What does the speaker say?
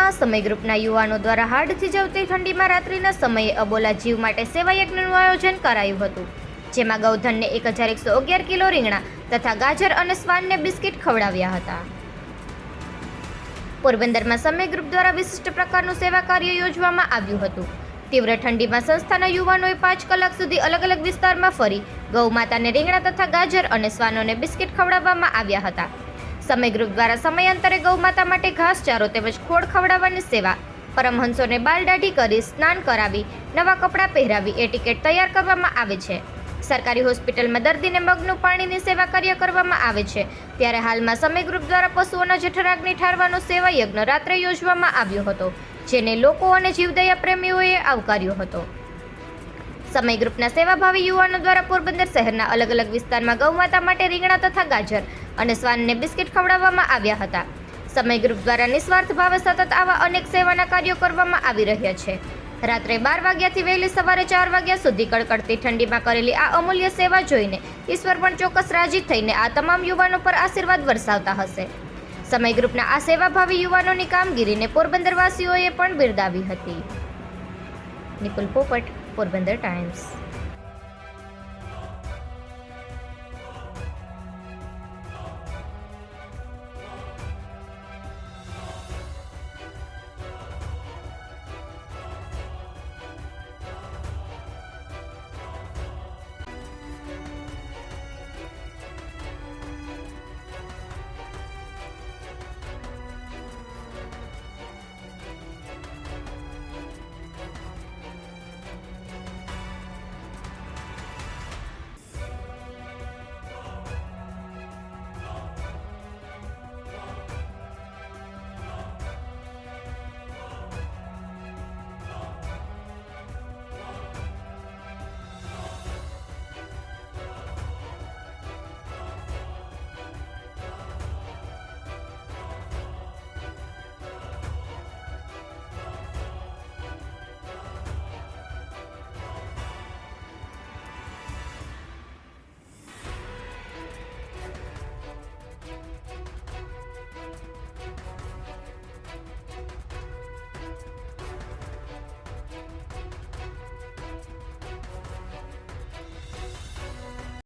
પોરબંદરમાં સમય ગ્રુપના યુવાનો દ્વારા હાડ થીજવતી ઠંડીમાં રાત્રિના સમયે અબોલા જીવ માટે સેવા યજ્ઞનું આયોજન કરાયું હતું, જેમાં ગૌધનને 1111 કિલો રીંગણા તથા ગાજર અને શ્વાનને બિસ્કિટ ખવડાવ્યા હતા. પોરબંદરમાં સમય ગ્રુપ દ્વારા વિશિષ્ટ પ્રકારનું સેવા કાર્ય યોજવામાં આવ્યું હતું. તીવ્ર ઠંડીમાં સંસ્થાના યુવાનોએ 5 કલાક સુધી અલગ અલગ વિસ્તારમાં ફરી ગૌ માતાને રીંગણા તથા ગાજર અને શ્વાનોને બિસ્કિટ ખવડાવવામાં આવ્યા હતા. સમય ગ્રુપ દ્વારા સમયાંતરે ગૌ માતા માટે ઘાસચારો તેમજ ખોળ ખવડાવવાની સેવા, પરમહંસોને બાલ દાઢી કરી સ્નાન કરાવી નવા કપડાં પહેરાવી એટિકેટ તૈયાર કરવામાં આવે છે. સરકારી હોસ્પિટલમાં દર્દીને મગનું પાણીની સેવા કાર્ય કરવામાં આવે છે. ત્યારે હાલમાં સમય ગ્રુપ દ્વારા પશુઓના જઠરાગ્નિ ઠારવાનો સેવા યજ્ઞ રાત્રે યોજવામાં આવ્યો હતો, જેને લોકો અને જીવદયા પ્રેમીઓએ આવકાર્યો હતો. સમય ગ્રુપના સેવાભાવી યુવાનો દ્વારા પોરબંદર શહેરના અલગ અલગ વિસ્તારમાં ગૌમાતા માટે રીંગણા તથા ગાજર અને શ્વાનને બિસ્કિટ ખવડાવવામાં આવ્યા હતા. સમય ગ્રુપ દ્વારા નિસ્વાર્થ ભાવે સતત આવા અનેક સેવાના કાર્યો કરવામાં આવી રહ્યા છે. રાત્રે 12 વાગ્યાથી વહેલી સવારે 4 વાગ્યા સુધી કડકડતી ઠંડીમાં કરેલી આ અમૂલ્ય સેવા જોઈને ઈશ્વર પણ ચોક્કસ રાજી થઈને આ તમામ યુવાનો પર આશીર્વાદ વરસાવતા હશે. સમય ગ્રુપના આ સેવાભાવી યુવાનોની કામગીરીને પોરબંદરવાસીઓએ પણ બિરદાવી હતી. નિકુલ પોપટ, પોરબંદર ટાઈમ્સ.